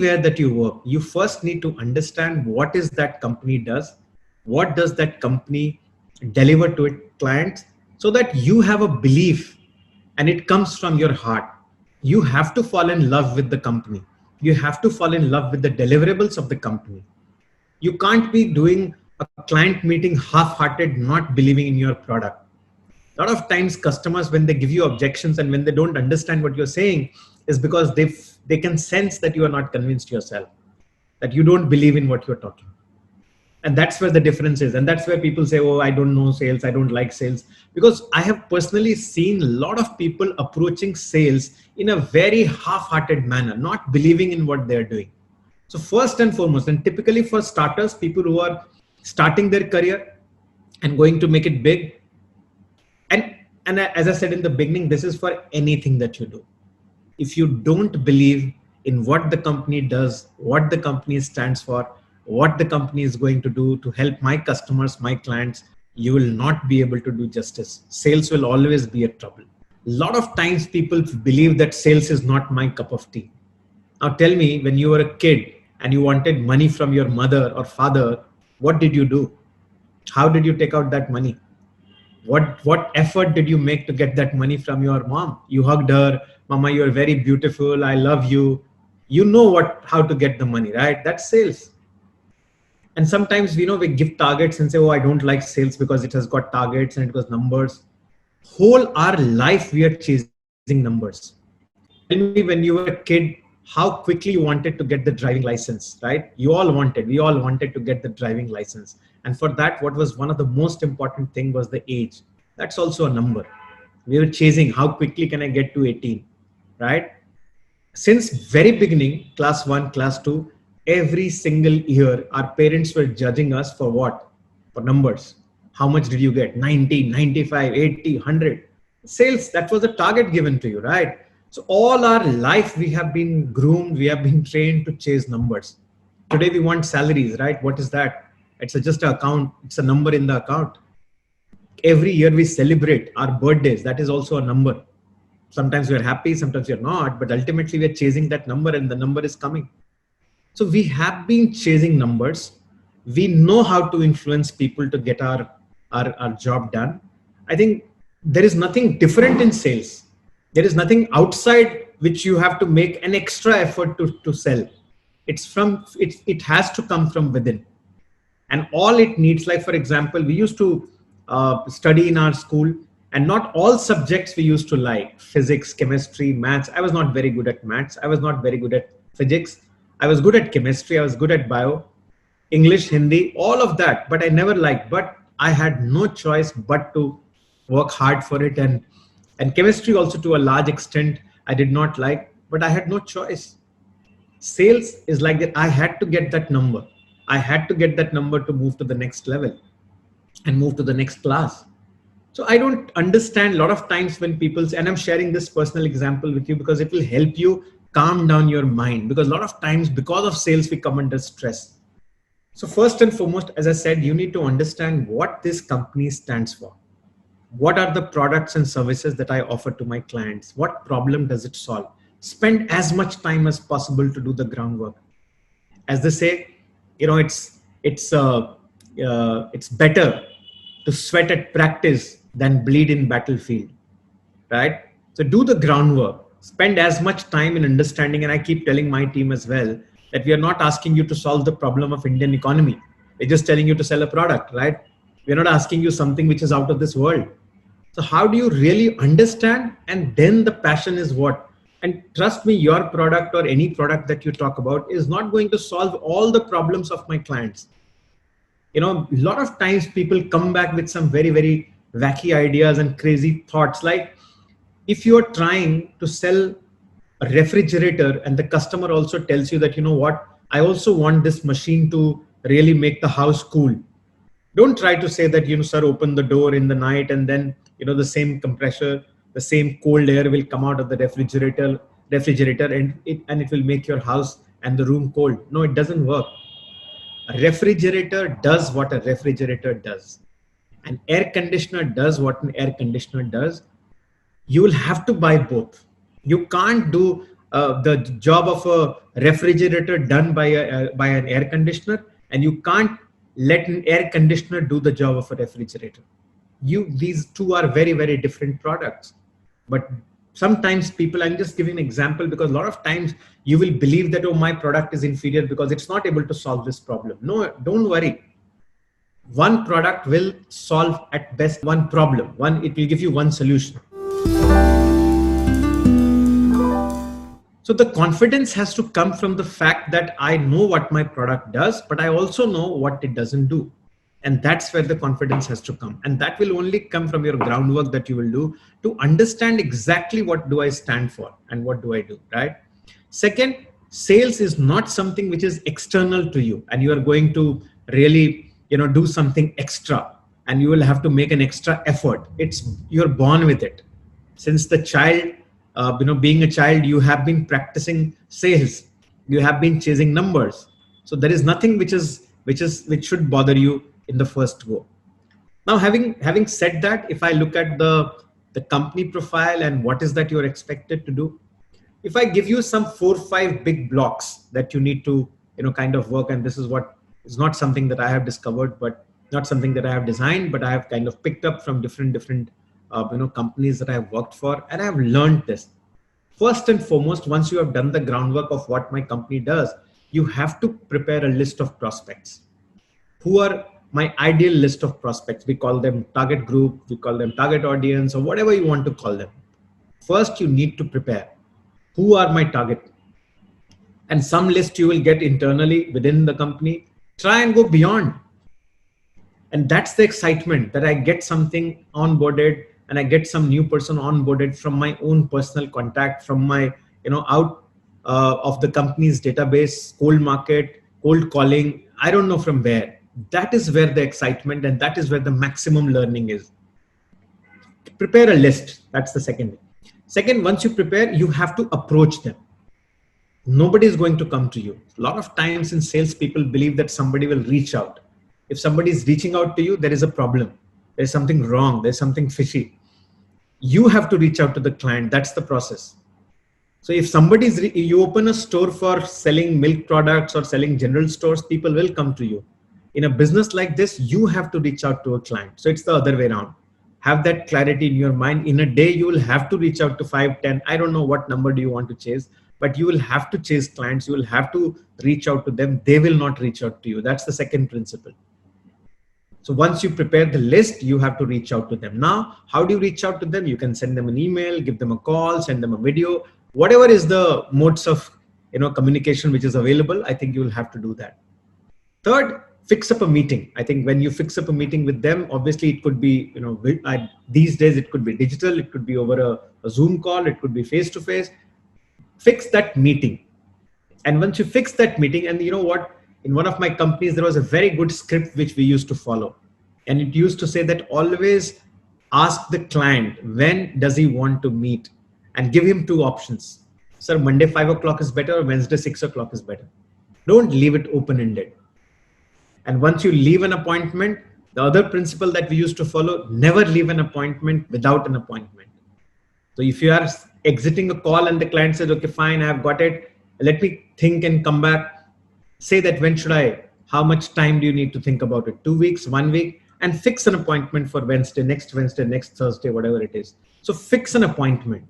anywhere that you work, you first need to understand what is that company does, what does that company deliver to its clients, so that you have a belief and it comes from your heart. You have to fall in love with the company. You have to fall in love with the deliverables of the company. You can't be doing a client meeting half-hearted, not believing in your product. A lot of times customers, when they give you objections and when they don't understand what you're saying, is because they can sense that you are not convinced yourself, that you don't believe in what you're talking. And that's where the difference is. And that's where people say, oh, I don't know sales, I don't like sales. Because I have personally seen a lot of people approaching sales in a very half-hearted manner, not believing in what they're doing. So first and foremost, and typically for starters, people who are starting their career and going to make it big, and as I said in the beginning, this is for anything that you do. If you don't believe in what the company does, what the company stands for, what the company is going to do to help my customers, my clients, you will not be able to do justice. Sales will always be a trouble. A lot of times people believe that sales is not my cup of tea. Now tell me, when you were a kid and you wanted money from your mother or father, what did you do? How did you take out that money? What effort did you make to get that money from your mom? You hugged her, mama, you're very beautiful, I love you. You know how to get the money, right? That's sales. And sometimes we give targets and say, oh, I don't like sales because it has got targets and it was numbers. Whole our life we are chasing numbers. Tell me, when you were a kid, how quickly you wanted to get the driving license, right? We all wanted to get the driving license. And for that, what was one of the most important thing was the age. That's also a number. We were chasing how quickly can I get to 18, right? Since very beginning, class 1, class 2, every single year, our parents were judging us for what? For numbers. How much did you get? 90, 95, 80, 100. Sales, that was the target given to you, right? So all our life, we have been groomed, we have been trained to chase numbers. Today, we want salaries, right? What is that? It's just an account. It's a number in the account. Every year we celebrate our birthdays. That is also a number. Sometimes we're happy, sometimes we're not, but ultimately we're chasing that number and the number is coming. So we have been chasing numbers. We know how to influence people to get our job done. I think there is nothing different in sales. There is nothing outside which you have to make an extra effort to sell. It has to come from within. And all it needs, like for example, we used to study in our school, and not all subjects we used to like. Physics, chemistry, maths. I was not very good at maths. I was not very good at physics. I was good at chemistry. I was good at bio, English, Hindi, all of that. But I never liked. But I had no choice but to work hard for it. And chemistry also, to a large extent, I did not like. But I had no choice. Sales is like that. I had to get that number. I had to get that number to move to the next level and move to the next class. So I don't understand a lot of times when people say, and I'm sharing this personal example with you because it will help you calm down your mind, because a lot of times because of sales, we come under stress. So first and foremost, as I said, you need to understand what this company stands for. What are the products and services that I offer to my clients? What problem does it solve? Spend as much time as possible to do the groundwork. As they say, it's better to sweat at practice than bleed in battlefield, right? So do the groundwork. Spend as much time in understanding, and I keep telling my team as well that we are not asking you to solve the problem of Indian economy. We're just telling you to sell a product, right? We're not asking you something which is out of this world. So how do you really understand? And then the passion is what? And trust me, your product or any product that you talk about is not going to solve all the problems of my clients. A lot of times people come back with some very, very wacky ideas and crazy thoughts. Like if you're trying to sell a refrigerator and the customer also tells you that, I also want this machine to really make the house cool. Don't try to say that, sir, open the door in the night and then, the same compressor, the same cold air will come out of the refrigerator and it will make your house and the room cold. No, it doesn't work. A refrigerator does what a refrigerator does. An air conditioner does what an air conditioner does. You will have to buy both. You can't do the job of a refrigerator done by an air conditioner, and you can't let an air conditioner do the job of a refrigerator. These two are very, very different products. But sometimes people, I'm just giving an example because a lot of times you will believe that, oh, my product is inferior because it's not able to solve this problem. No, don't worry. One product will solve at best one problem. It will give you one solution. So the confidence has to come from the fact that I know what my product does, but I also know what it doesn't do. And that's where the confidence has to come. And that will only come from your groundwork that you will do to understand exactly what do I stand for and what do I do, right? Second, sales is not something which is external to you and you are going to really, do something extra and you will have to make an extra effort. You're born with it. Since the child, being a child, you have been practicing sales. You have been chasing numbers. So there is nothing which should bother you in the first go. Now, having said that, if I look at the company profile and what is that you're expected to do, if I give you some 4 or 5 big blocks that you need to, kind of work, and this is what is not something that I have discovered, but not something that I have designed, but I have kind of picked up from different companies that I have worked for, and I have learned this. First and foremost, once you have done the groundwork of what my company does, you have to prepare a list of prospects. Who are my ideal list of prospects? We call them target group, we call them target audience, or whatever you want to call them. First, you need to prepare. Who are my target? And some list you will get internally within the company. Try and go beyond. And that's the excitement, that I get something onboarded and I get some new person onboarded from my own personal contact, from my, out of the company's database, cold market, cold calling, I don't know from where. That is where the excitement and that is where the maximum learning is. Prepare a list. That's the second. Second, once you prepare, you have to approach them. Nobody is going to come to you. A lot of times in sales, people believe that somebody will reach out. If somebody is reaching out to you, there is a problem. There's something wrong. There's something fishy. You have to reach out to the client. That's the process. So if you open a store for selling milk products or selling general stores, people will come to you. In a business like this, you have to reach out to a client. So it's the other way around. Have that clarity in your mind. In a day, you will have to reach out to 5, 10. I don't know what number do you want to chase, but you will have to chase clients. You will have to reach out to them. They will not reach out to you. That's the second principle. So once you prepare the list, you have to reach out to them. Now, how do you reach out to them? You can send them an email, give them a call, send them a video, whatever is the modes of communication which is available. I think you will have to do that. Third, fix up a meeting. I think when you fix up a meeting with them, obviously it could be, these days it could be digital, it could be over a Zoom call, it could be face-to-face. Fix that meeting. And once you fix that meeting, and you know what? In one of my companies, there was a very good script which we used to follow. And it used to say that always ask the client, when does he want to meet? And give him 2 options. Sir, Monday 5 o'clock is better or Wednesday 6 o'clock is better. Don't leave it open-ended. And once you leave an appointment, the other principle that we used to follow, never leave an appointment without an appointment. So if you are exiting a call and the client says, okay, fine, I've got it. Let me think and come back. Say that, when should I, how much time do you need to think about it? 2 weeks, 1 week, and fix an appointment for Wednesday, next Thursday, whatever it is. So fix an appointment.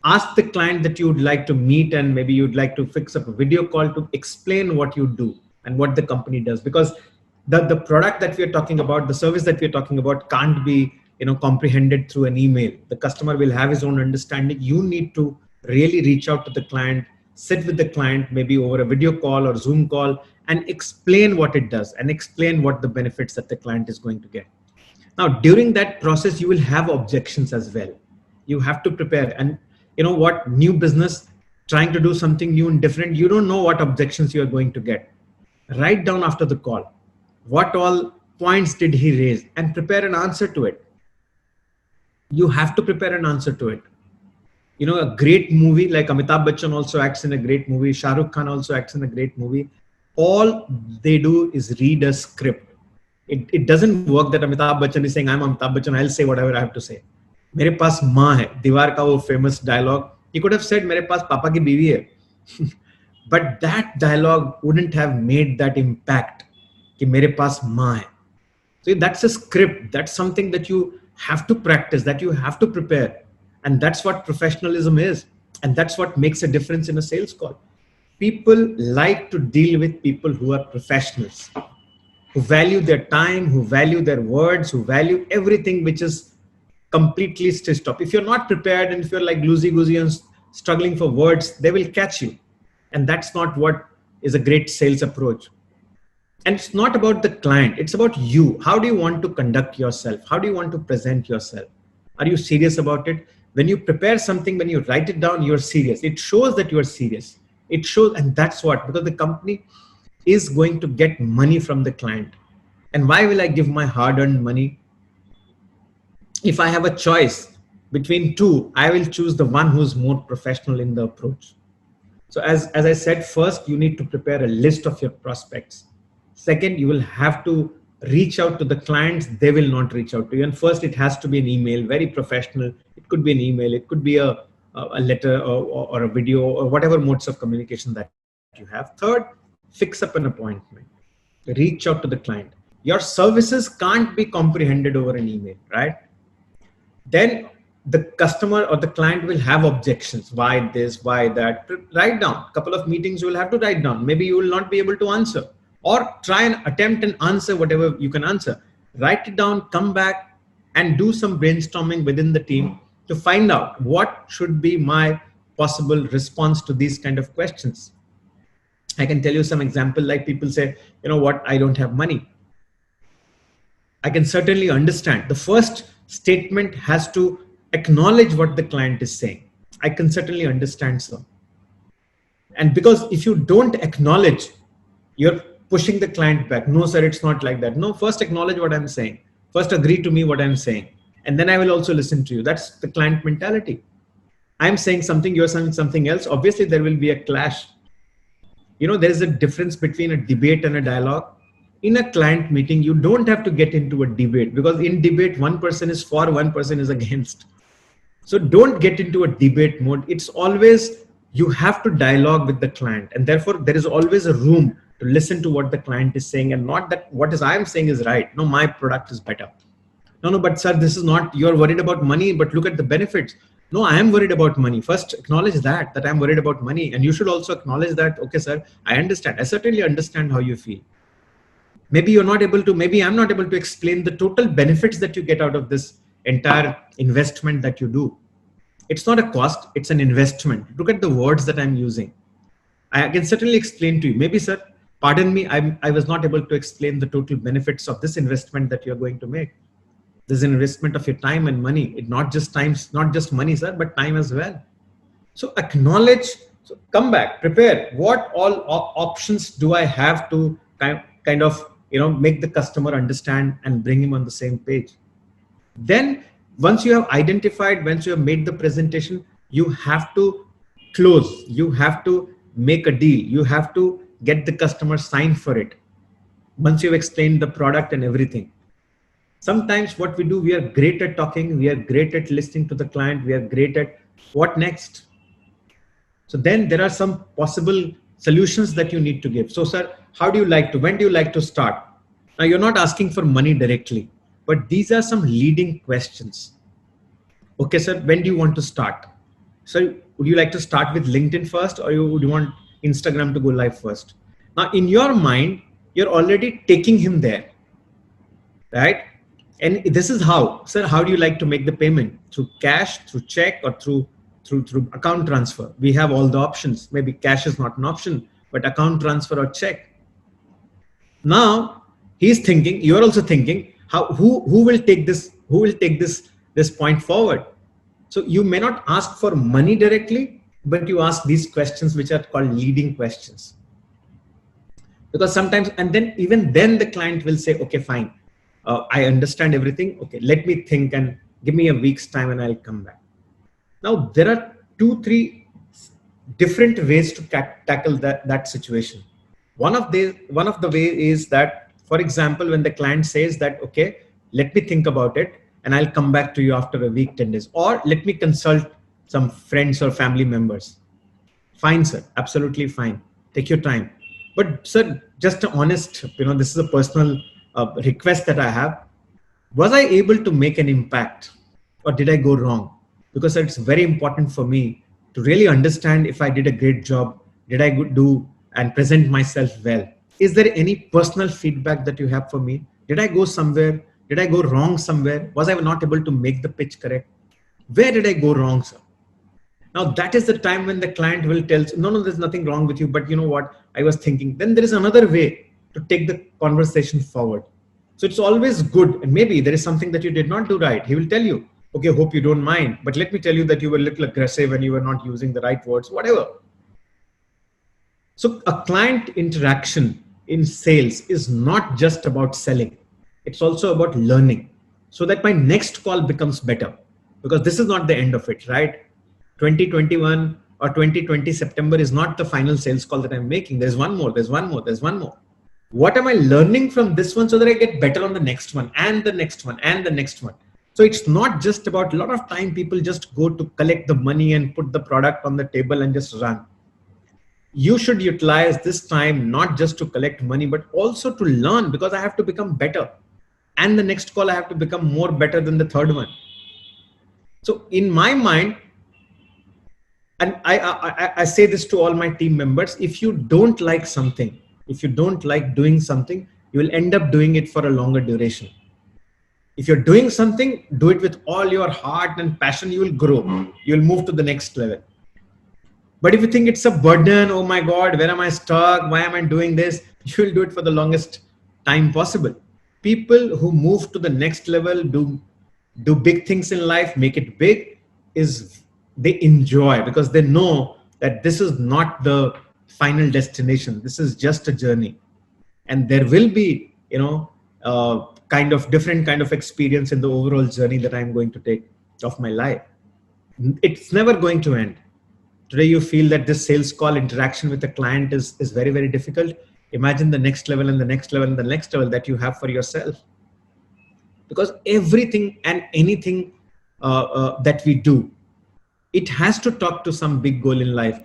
Ask the client that you would like to meet, and maybe you'd like to fix up a video call to explain what you do and what the company does. Because the product that we are talking about, the service that we are talking about can't be comprehended through an email. The customer will have his own understanding. You need to really reach out to the client, sit with the client, maybe over a video call or Zoom call, and explain what it does and explain what the benefits that the client is going to get. Now, during that process, you will have objections as well. You have to prepare. And you know what? New business, trying to do something new and different, you don't know what objections you are going to get. Write down after the call, what all points did he raise, and prepare an answer to it. You have to prepare an answer to it. A great movie, like Amitabh Bachchan also acts in a great movie, Shah Rukh Khan also acts in a great movie. All they do is read a script. It doesn't work that Amitabh Bachchan is saying, I'm Amitabh Bachchan, I'll say whatever I have to say. मेरे पास माँ है, दीवार का वो famous dialogue, He could have said, मेरे पास पापा की बीवी है. But that dialogue wouldn't have made that impact कि मेरे पास माँ है. So that's a script. That's something that you have to practice, that you have to prepare. And that's what professionalism is. And that's what makes a difference in a sales call. People like to deal with people who are professionals, who value their time, who value their words, who value everything which is completely stitched up. If you're not prepared and if you're like loosey-goosey and struggling for words, they will catch you. And that's not what is a great sales approach. And it's not about the client, it's about you. How do you want to conduct yourself? How do you want to present yourself? Are you serious about it? When you prepare something, when you write it down, you're serious. It shows that you're serious. It shows, and that's what, because the company is going to get money from the client. And why will I give my hard-earned money? If I have a choice between two, I will choose the one who's more professional in the approach. So as I said, first, you need to prepare a list of your prospects. Second, you will have to reach out to the clients. They will not reach out to you. And first, it has to be an email, very professional. It could be an email. It could be a letter or a video or whatever modes of communication that you have. Third, fix up an appointment. Reach out to the client. Your services can't be comprehended over an email, right? Then the customer or the client will have objections. Why this, why that? Write down. A couple of meetings you will have to write down. Maybe you will not be able to answer. Or try and attempt and answer whatever you can answer. Write it down, come back and do some brainstorming within the team to find out what should be my possible response to these kind of questions. I can tell you some example, like people say, you know what, I don't have money. I can certainly understand. The first statement has to acknowledge what the client is saying. I can certainly understand, sir. And because if you don't acknowledge, you're pushing the client back. No, sir, it's not like that. No, first acknowledge what I'm saying. First agree to me what I'm saying. And then I will also listen to you. That's the client mentality. I'm saying something, you're saying something else. Obviously, there will be a clash. You know, there is a difference between a debate and a dialogue. In a client meeting, you don't have to get into a debate, because in debate, one person is for, one person is against. So don't get into a debate mode. It's always, you have to dialogue with the client. And therefore, there is always a room to listen to what the client is saying, and not that what is I'm saying is right. No, my product is better. No, but sir, this is not, you're worried about money, but look at the benefits. No, I am worried about money. First, acknowledge that I'm worried about money. And you should also acknowledge that, okay, sir, I understand. I certainly understand how you feel. Maybe you're not able to, maybe I'm not able to explain the total benefits that you get out of this entire investment that you do. It's not a cost, it's an investment. Look at the words that I'm using. I can certainly explain to you. Maybe, sir, pardon me, I was not able to explain the total benefits of this investment that you're going to make. This is an investment of your time and money. It not just time, not just money, sir, but time as well. So acknowledge, so come back, prepare. What all options do I have to kind of, you know, make the customer understand and bring him on the same page? Then once you have identified, once you have made the presentation, you have to close. You have to make a deal. You have to get the customer sign for it. Once you've explained the product and everything. Sometimes what we do, we are great at talking. We are great at listening to the client. We are great at what next. So then there are some possible solutions that you need to give. So, sir, how do you like to, when do you like to start? Now, you're not asking for money directly, but these are some leading questions. Okay, sir, when do you want to start? So would you like to start with LinkedIn first, or would you want Instagram to go live first? Now, in your mind, you're already taking him there, right? And this is how, sir, how do you like to make the payment? Through cash, through check, or through account transfer? We have all the options. Maybe cash is not an option, but account transfer or check. Now he's thinking, you're also thinking, who will take this, this point forward? So you may not ask for money directly, but you ask these questions, which are called leading questions. Because sometimes, and then even then the client will say, okay, fine. I understand everything. Okay, let me think and give me a week's time and I'll come back. Now, there are 2-3 different ways to tackle that situation. One of the way is that, for example, when the client says that, okay, let me think about it and I'll come back to you after a week, 10 days, or let me consult some friends or family members. Fine, sir. Absolutely fine. Take your time. But sir, just a honest, this is a personal request that I have. Was I able to make an impact, or did I go wrong? Because it's very important for me to really understand if I did a great job, did I do and present myself well? Is there any personal feedback that you have for me? Did I go somewhere? Did I go wrong somewhere? Was I not able to make the pitch correct? Where did I go wrong, sir? Now that is the time when the client will tell, no, there's nothing wrong with you, but you know what, I was thinking. Then there is another way to take the conversation forward. So it's always good, and maybe there is something that you did not do right. He will tell you, okay, hope you don't mind, but let me tell you that you were a little aggressive and you were not using the right words, whatever. So a client interaction in sales is not just about selling. It's also about learning so that my next call becomes better, because this is not the end of it, right? 2021 or 2020 September is not the final sales call that I'm making. There's one more, there's one more, there's one more. What am I learning from this one so that I get better on the next one and the next one and the next one? So it's not just about, a lot of time people just go to collect the money and put the product on the table and just run. You should utilize this time not just to collect money, but also to learn, because I have to become better. And the next call, I have to become more better than the third one. So in my mind, and I say this to all my team members, if you don't like something, if you don't like doing something, you will end up doing it for a longer duration. If you're doing something, do it with all your heart and passion, you will grow. You will move to the next level. But if you think it's a burden, oh my God, where am I stuck? Why am I doing this? You will do it for the longest time possible. People who move to the next level, do big things in life, make it big, is they enjoy, because they know that this is not the final destination. This is just a journey. And there will be, kind of different kind of experience in the overall journey that I'm going to take of my life. It's never going to end. Today you feel that this sales call interaction with the client is very, very difficult. Imagine the next level and the next level and the next level that you have for yourself. Because everything and anything that we do, it has to talk to some big goal in life.